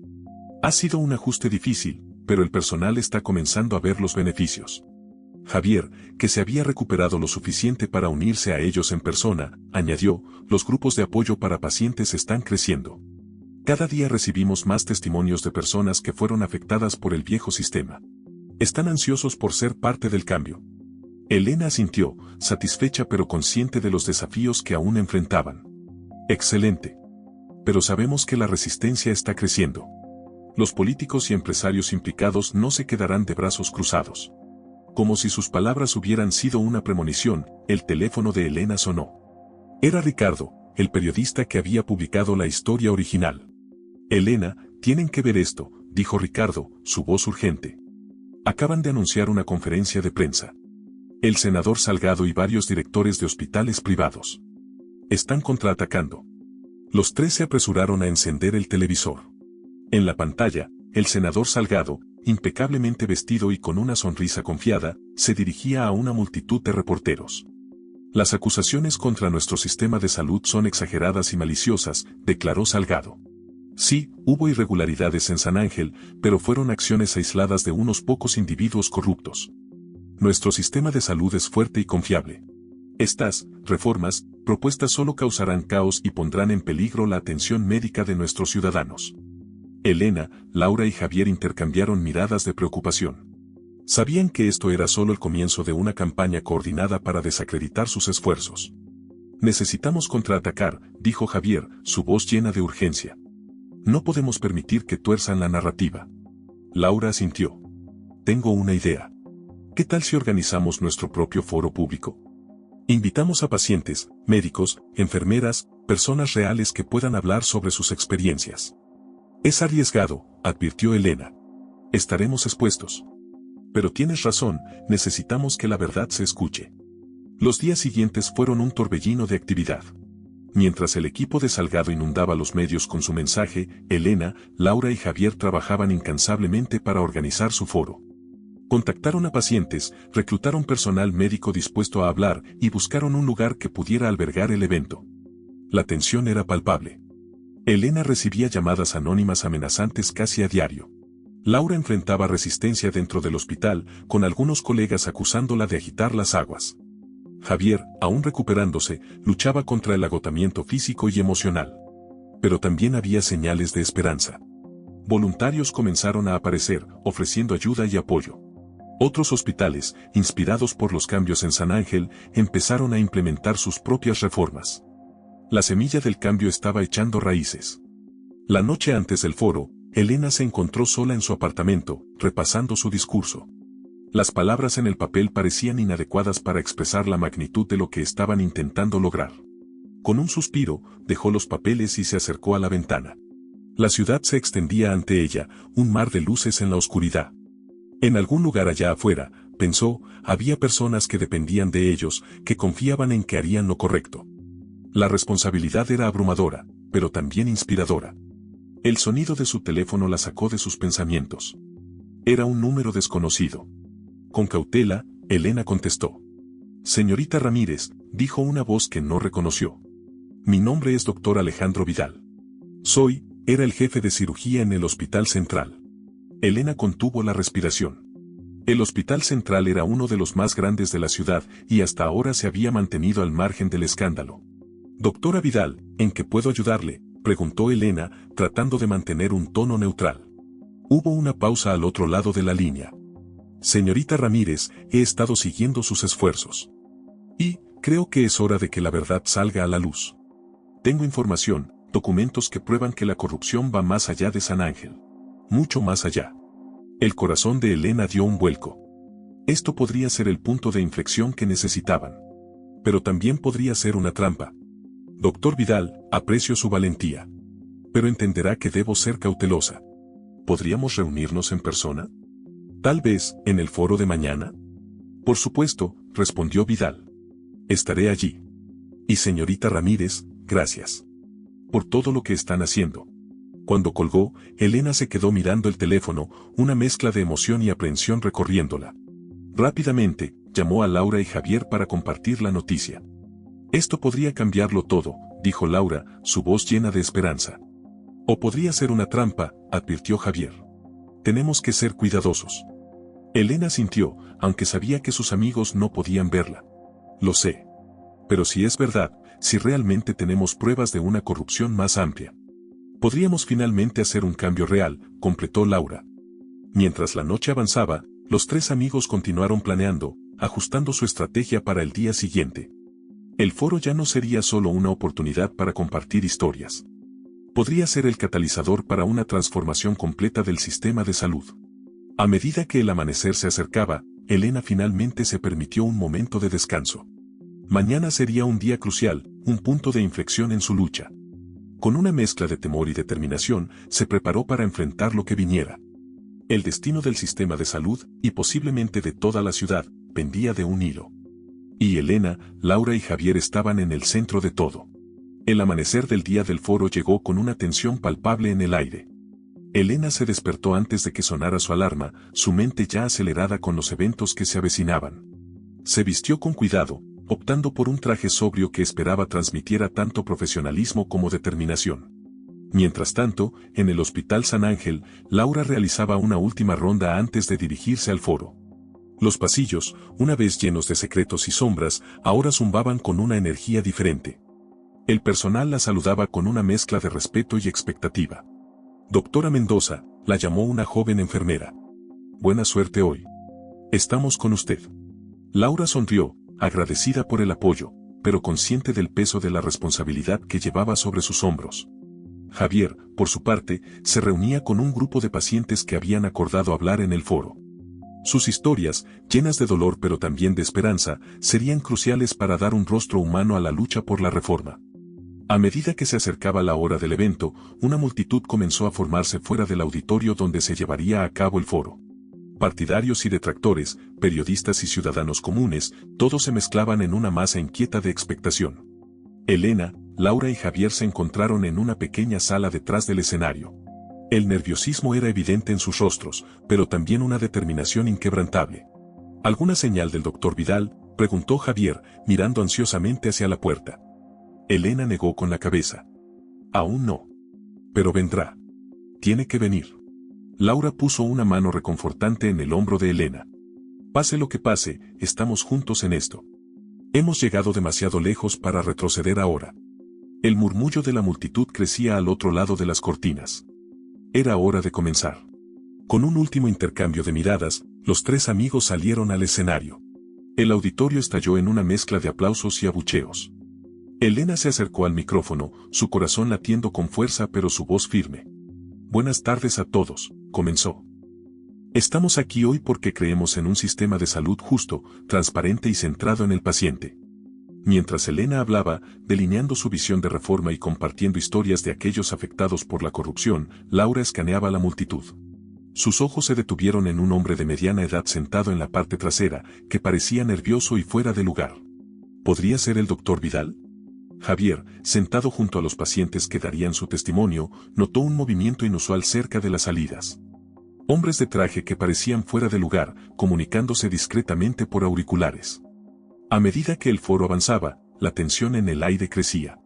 Ha sido un ajuste difícil, pero el personal está comenzando a ver los beneficios. Javier, que se había recuperado lo suficiente para unirse a ellos en persona, añadió, los grupos de apoyo para pacientes están creciendo. Cada día recibimos más testimonios de personas que fueron afectadas por el viejo sistema. Están ansiosos por ser parte del cambio. Elena asintió, satisfecha pero consciente de los desafíos que aún enfrentaban. Excelente. Pero sabemos que la resistencia está creciendo. Los políticos y empresarios implicados no se quedarán de brazos cruzados. Como si sus palabras hubieran sido una premonición, el teléfono de Elena sonó. Era Ricardo, el periodista que había publicado la historia original. Elena, tienen que ver esto, dijo Ricardo, su voz urgente. Acaban de anunciar una conferencia de prensa. El senador Salgado y varios directores de hospitales privados están contraatacando. Los tres se apresuraron a encender el televisor. En la pantalla, el senador Salgado, impecablemente vestido y con una sonrisa confiada, se dirigía a una multitud de reporteros. Las acusaciones contra nuestro sistema de salud son exageradas y maliciosas, declaró Salgado. Sí, hubo irregularidades en San Ángel, pero fueron acciones aisladas de unos pocos individuos corruptos. Nuestro sistema de salud es fuerte y confiable. Estas reformas, propuestas solo causarán caos y pondrán en peligro la atención médica de nuestros ciudadanos. Elena, Laura y Javier intercambiaron miradas de preocupación. Sabían que esto era solo el comienzo de una campaña coordinada para desacreditar sus esfuerzos. Necesitamos contraatacar, dijo Javier, su voz llena de urgencia. No podemos permitir que tuerzan la narrativa. Laura asintió. Tengo una idea. ¿Qué tal si organizamos nuestro propio foro público? Invitamos a pacientes, médicos, enfermeras, personas reales que puedan hablar sobre sus experiencias. Es arriesgado, advirtió Elena. Estaremos expuestos. Pero tienes razón, necesitamos que la verdad se escuche. Los días siguientes fueron un torbellino de actividad. Mientras el equipo de Salgado inundaba los medios con su mensaje, Elena, Laura y Javier trabajaban incansablemente para organizar su foro. Contactaron a pacientes, reclutaron personal médico dispuesto a hablar y buscaron un lugar que pudiera albergar el evento. La tensión era palpable. Elena recibía llamadas anónimas amenazantes casi a diario. Laura enfrentaba resistencia dentro del hospital, con algunos colegas acusándola de agitar las aguas. Javier, aún recuperándose, luchaba contra el agotamiento físico y emocional. Pero también había señales de esperanza. Voluntarios comenzaron a aparecer, ofreciendo ayuda y apoyo. Otros hospitales, inspirados por los cambios en San Ángel, empezaron a implementar sus propias reformas. La semilla del cambio estaba echando raíces. La noche antes del foro, Elena se encontró sola en su apartamento, repasando su discurso. Las palabras en el papel parecían inadecuadas para expresar la magnitud de lo que estaban intentando lograr. Con un suspiro, dejó los papeles y se acercó a la ventana. La ciudad se extendía ante ella, un mar de luces en la oscuridad. En algún lugar allá afuera, pensó, había personas que dependían de ellos, que confiaban en que harían lo correcto. La responsabilidad era abrumadora, pero también inspiradora. El sonido de su teléfono la sacó de sus pensamientos. Era un número desconocido. Con cautela, Elena contestó. Señorita Ramírez, dijo una voz que no reconoció. Mi nombre es doctor Alejandro Vidal. Era el jefe de cirugía en el Hospital Central. Elena contuvo la respiración. El Hospital Central era uno de los más grandes de la ciudad y hasta ahora se había mantenido al margen del escándalo. Doctora Vidal, ¿en qué puedo ayudarle?, preguntó Elena, tratando de mantener un tono neutral. Hubo una pausa al otro lado de la línea. Señorita Ramírez, he estado siguiendo sus esfuerzos. Y, creo que es hora de que la verdad salga a la luz. Tengo información, documentos que prueban que la corrupción va más allá de San Ángel. Mucho más allá. El corazón de Elena dio un vuelco. Esto podría ser el punto de inflexión que necesitaban. Pero también podría ser una trampa. Doctor Vidal, aprecio su valentía. Pero entenderá que debo ser cautelosa. ¿Podríamos reunirnos en persona? Tal vez, en el foro de mañana. Por supuesto, respondió Vidal. Estaré allí. Y señorita Ramírez, gracias. Por todo lo que están haciendo. Cuando colgó, Elena se quedó mirando el teléfono, una mezcla de emoción y aprehensión recorriéndola. Rápidamente, llamó a Laura y Javier para compartir la noticia. Esto podría cambiarlo todo, dijo Laura, su voz llena de esperanza. O podría ser una trampa, advirtió Javier. Tenemos que ser cuidadosos. Elena sintió, aunque sabía que sus amigos no podían verla. Lo sé. Pero si es verdad, si realmente tenemos pruebas de una corrupción más amplia, podríamos finalmente hacer un cambio real, completó Laura. Mientras la noche avanzaba, los tres amigos continuaron planeando, ajustando su estrategia para el día siguiente. El foro ya no sería solo una oportunidad para compartir historias. Podría ser el catalizador para una transformación completa del sistema de salud. A medida que el amanecer se acercaba, Elena finalmente se permitió un momento de descanso. Mañana sería un día crucial, un punto de inflexión en su lucha. Con una mezcla de temor y determinación, se preparó para enfrentar lo que viniera. El destino del sistema de salud, y posiblemente de toda la ciudad, pendía de un hilo. Y Elena, Laura y Javier estaban en el centro de todo. El amanecer del día del foro llegó con una tensión palpable en el aire. Elena se despertó antes de que sonara su alarma, su mente ya acelerada con los eventos que se avecinaban. Se vistió con cuidado, optando por un traje sobrio que esperaba transmitiera tanto profesionalismo como determinación. Mientras tanto, en el Hospital San Ángel, Laura realizaba una última ronda antes de dirigirse al foro. Los pasillos, una vez llenos de secretos y sombras, ahora zumbaban con una energía diferente. El personal la saludaba con una mezcla de respeto y expectativa. Doctora Mendoza, la llamó una joven enfermera. Buena suerte hoy. Estamos con usted. Laura sonrió, agradecida por el apoyo, pero consciente del peso de la responsabilidad que llevaba sobre sus hombros. Javier, por su parte, se reunía con un grupo de pacientes que habían acordado hablar en el foro. Sus historias, llenas de dolor pero también de esperanza, serían cruciales para dar un rostro humano a la lucha por la reforma. A medida que se acercaba la hora del evento, una multitud comenzó a formarse fuera del auditorio donde se llevaría a cabo el foro. Partidarios y detractores, periodistas y ciudadanos comunes, todos se mezclaban en una masa inquieta de expectación. Elena, Laura y Javier se encontraron en una pequeña sala detrás del escenario. El nerviosismo era evidente en sus rostros, pero también una determinación inquebrantable. ¿Alguna señal del doctor Vidal?, preguntó Javier, mirando ansiosamente hacia la puerta. Elena negó con la cabeza. Aún no. Pero vendrá. Tiene que venir. Laura puso una mano reconfortante en el hombro de Elena. Pase lo que pase, estamos juntos en esto. Hemos llegado demasiado lejos para retroceder ahora. El murmullo de la multitud crecía al otro lado de las cortinas. Era hora de comenzar. Con un último intercambio de miradas, los tres amigos salieron al escenario. El auditorio estalló en una mezcla de aplausos y abucheos. Elena se acercó al micrófono, su corazón latiendo con fuerza pero su voz firme. Buenas tardes a todos, comenzó. Estamos aquí hoy porque creemos en un sistema de salud justo, transparente y centrado en el paciente. Mientras Elena hablaba, delineando su visión de reforma y compartiendo historias de aquellos afectados por la corrupción, Laura escaneaba la multitud. Sus ojos se detuvieron en un hombre de mediana edad sentado en la parte trasera, que parecía nervioso y fuera de lugar. ¿Podría ser el doctor Vidal? Javier, sentado junto a los pacientes que darían su testimonio, notó un movimiento inusual cerca de las salidas. Hombres de traje que parecían fuera de lugar, comunicándose discretamente por auriculares. A medida que el foro avanzaba, la tensión en el aire crecía.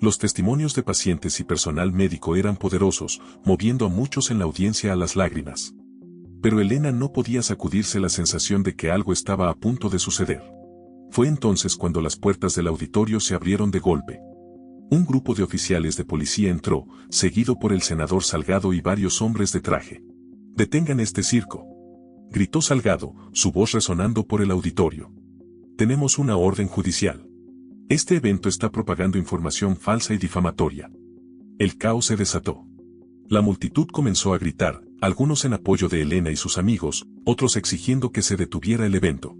Los testimonios de pacientes y personal médico eran poderosos, moviendo a muchos en la audiencia a las lágrimas. Pero Elena no podía sacudirse la sensación de que algo estaba a punto de suceder. Fue entonces cuando las puertas del auditorio se abrieron de golpe. Un grupo de oficiales de policía entró, seguido por el senador Salgado y varios hombres de traje. «Detengan este circo», gritó Salgado, su voz resonando por el auditorio. «Tenemos una orden judicial». Este evento está propagando información falsa y difamatoria. El caos se desató. La multitud comenzó a gritar, algunos en apoyo de Elena y sus amigos, otros exigiendo que se detuviera el evento.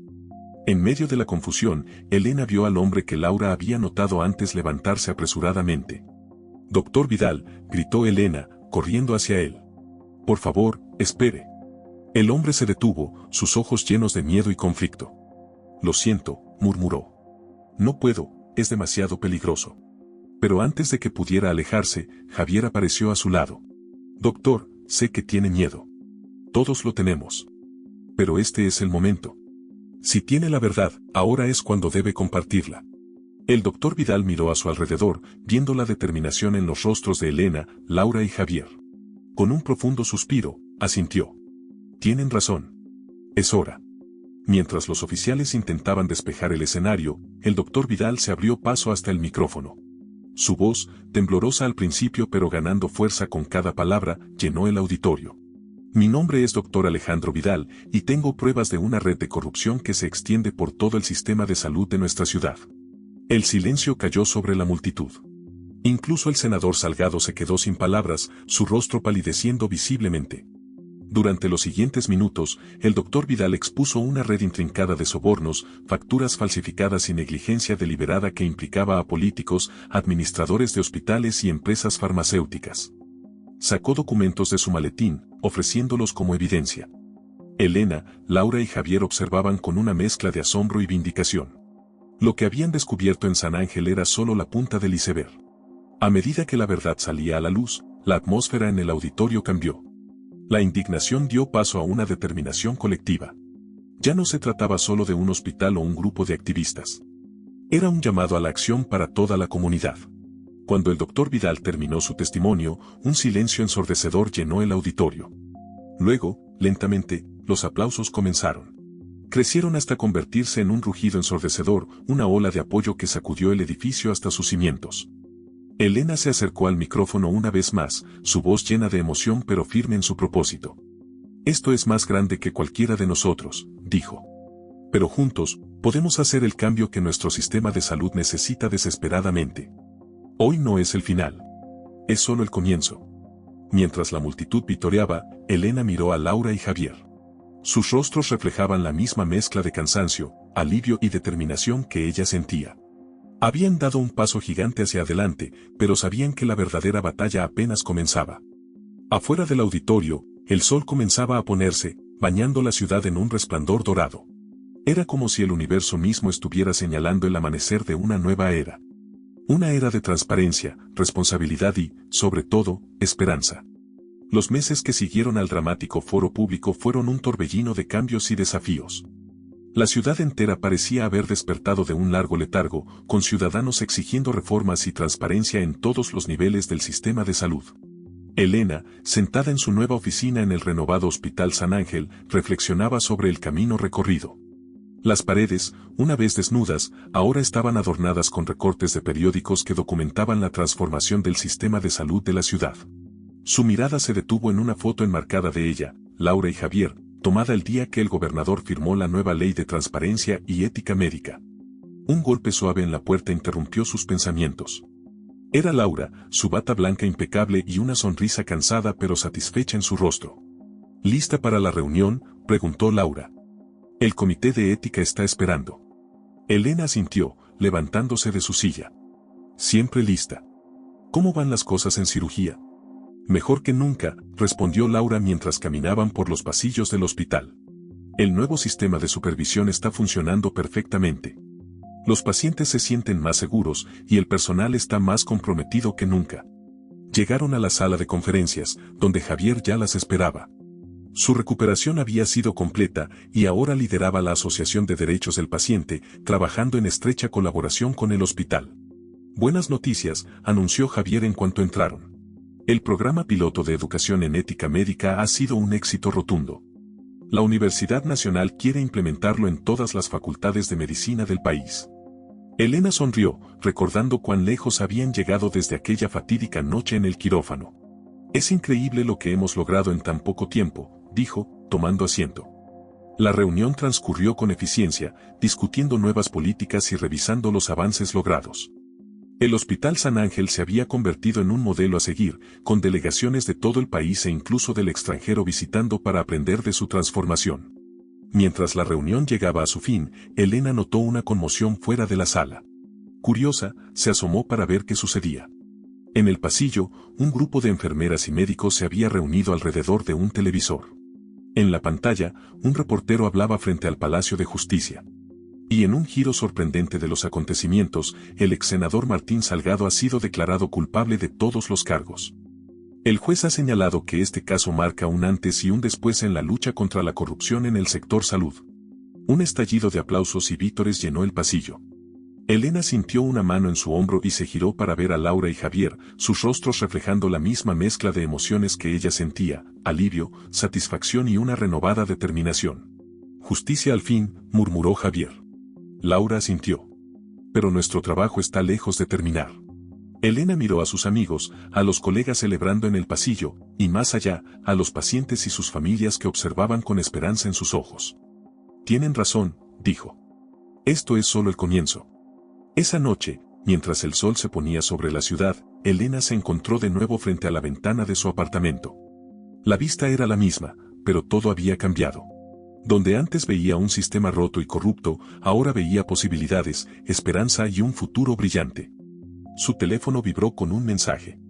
En medio de la confusión, Elena vio al hombre que Laura había notado antes levantarse apresuradamente. «Doctor Vidal», gritó Elena, corriendo hacia él. «Por favor, espere». El hombre se detuvo, sus ojos llenos de miedo y conflicto. «Lo siento», murmuró. «No puedo, es demasiado peligroso». Pero antes de que pudiera alejarse, Javier apareció a su lado. «Doctor, sé que tiene miedo. Todos lo tenemos. Pero este es el momento. Si tiene la verdad, ahora es cuando debe compartirla». El doctor Vidal miró a su alrededor, viendo la determinación en los rostros de Elena, Laura y Javier. Con un profundo suspiro, asintió. «Tienen razón. Es hora». Mientras los oficiales intentaban despejar el escenario, el doctor Vidal se abrió paso hasta el micrófono. Su voz, temblorosa al principio pero ganando fuerza con cada palabra, llenó el auditorio. «Mi nombre es Dr. Alejandro Vidal, y tengo pruebas de una red de corrupción que se extiende por todo el sistema de salud de nuestra ciudad». El silencio cayó sobre la multitud. Incluso el senador Salgado se quedó sin palabras, su rostro palideciendo visiblemente. Durante los siguientes minutos, el doctor Vidal expuso una red intrincada de sobornos, facturas falsificadas y negligencia deliberada que implicaba a políticos, administradores de hospitales y empresas farmacéuticas. Sacó documentos de su maletín, ofreciéndolos como evidencia. Elena, Laura y Javier observaban con una mezcla de asombro y vindicación. Lo que habían descubierto en San Ángel era solo la punta del iceberg. A medida que la verdad salía a la luz, la atmósfera en el auditorio cambió. La indignación dio paso a una determinación colectiva. Ya no se trataba solo de un hospital o un grupo de activistas. Era un llamado a la acción para toda la comunidad. Cuando el doctor Vidal terminó su testimonio, un silencio ensordecedor llenó el auditorio. Luego, lentamente, los aplausos comenzaron. Crecieron hasta convertirse en un rugido ensordecedor, una ola de apoyo que sacudió el edificio hasta sus cimientos. Elena se acercó al micrófono una vez más, su voz llena de emoción pero firme en su propósito. «Esto es más grande que cualquiera de nosotros», dijo. «Pero juntos, podemos hacer el cambio que nuestro sistema de salud necesita desesperadamente. Hoy no es el final. Es solo el comienzo». Mientras la multitud vitoreaba, Elena miró a Laura y Javier. Sus rostros reflejaban la misma mezcla de cansancio, alivio y determinación que ella sentía. Habían dado un paso gigante hacia adelante, pero sabían que la verdadera batalla apenas comenzaba. Afuera del auditorio, el sol comenzaba a ponerse, bañando la ciudad en un resplandor dorado. Era como si el universo mismo estuviera señalando el amanecer de una nueva era. Una era de transparencia, responsabilidad y, sobre todo, esperanza. Los meses que siguieron al dramático foro público fueron un torbellino de cambios y desafíos. La ciudad entera parecía haber despertado de un largo letargo, con ciudadanos exigiendo reformas y transparencia en todos los niveles del sistema de salud. Elena, sentada en su nueva oficina en el renovado Hospital San Ángel, reflexionaba sobre el camino recorrido. Las paredes, una vez desnudas, ahora estaban adornadas con recortes de periódicos que documentaban la transformación del sistema de salud de la ciudad. Su mirada se detuvo en una foto enmarcada de ella, Laura y Javier, tomada el día que el gobernador firmó la nueva ley de transparencia y ética médica. Un golpe suave en la puerta interrumpió sus pensamientos. Era Laura, su bata blanca impecable y una sonrisa cansada pero satisfecha en su rostro. ¿Lista para la reunión?, preguntó Laura. El comité de ética está esperando. Elena asintió, levantándose de su silla. Siempre lista. ¿Cómo van las cosas en cirugía? Mejor que nunca, respondió Laura mientras caminaban por los pasillos del hospital. El nuevo sistema de supervisión está funcionando perfectamente. Los pacientes se sienten más seguros y el personal está más comprometido que nunca. Llegaron a la sala de conferencias, donde Javier ya las esperaba. Su recuperación había sido completa y ahora lideraba la Asociación de Derechos del Paciente, trabajando en estrecha colaboración con el hospital. Buenas noticias, anunció Javier en cuanto entraron. El programa piloto de educación en ética médica ha sido un éxito rotundo. La Universidad Nacional quiere implementarlo en todas las facultades de medicina del país. Elena sonrió, recordando cuán lejos habían llegado desde aquella fatídica noche en el quirófano. Es increíble lo que hemos logrado en tan poco tiempo, dijo, tomando asiento. La reunión transcurrió con eficiencia, discutiendo nuevas políticas y revisando los avances logrados. El Hospital San Ángel se había convertido en un modelo a seguir, con delegaciones de todo el país e incluso del extranjero visitando para aprender de su transformación. Mientras la reunión llegaba a su fin, Elena notó una conmoción fuera de la sala. Curiosa, se asomó para ver qué sucedía. En el pasillo, un grupo de enfermeras y médicos se había reunido alrededor de un televisor. En la pantalla, un reportero hablaba frente al Palacio de Justicia. Y en un giro sorprendente de los acontecimientos, el ex senador Martín Salgado ha sido declarado culpable de todos los cargos. El juez ha señalado que este caso marca un antes y un después en la lucha contra la corrupción en el sector salud. Un estallido de aplausos y vítores llenó el pasillo. Elena sintió una mano en su hombro y se giró para ver a Laura y Javier, sus rostros reflejando la misma mezcla de emociones que ella sentía, alivio, satisfacción y una renovada determinación. Justicia al fin, murmuró Javier. Laura asintió. Pero nuestro trabajo está lejos de terminar. Elena miró a sus amigos, a los colegas celebrando en el pasillo, y más allá, a los pacientes y sus familias que observaban con esperanza en sus ojos. Tienen razón, dijo. Esto es solo el comienzo. Esa noche, mientras el sol se ponía sobre la ciudad, Elena se encontró de nuevo frente a la ventana de su apartamento. La vista era la misma, pero todo había cambiado. Donde antes veía un sistema roto y corrupto, ahora veía posibilidades, esperanza y un futuro brillante. Su teléfono vibró con un mensaje.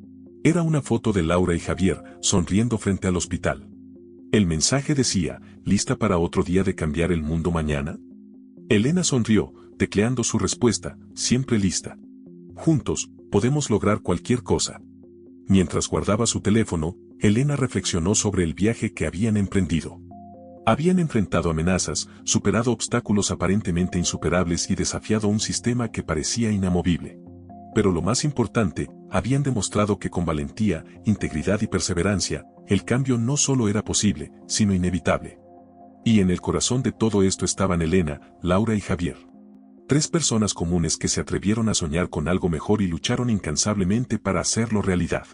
Era una foto de Laura y Javier, sonriendo frente al hospital. El mensaje decía, ¿lista para otro día de cambiar el mundo mañana? Elena sonrió, tecleando su respuesta, siempre lista. Juntos, podemos lograr cualquier cosa. Mientras guardaba su teléfono, Elena reflexionó sobre el viaje que habían emprendido. Habían enfrentado amenazas, superado obstáculos aparentemente insuperables y desafiado un sistema que parecía inamovible. Pero lo más importante, habían demostrado que con valentía, integridad y perseverancia, el cambio no solo era posible, sino inevitable. Y en el corazón de todo esto estaban Elena, Laura y Javier. 3 personas comunes que se atrevieron a soñar con algo mejor y lucharon incansablemente para hacerlo realidad.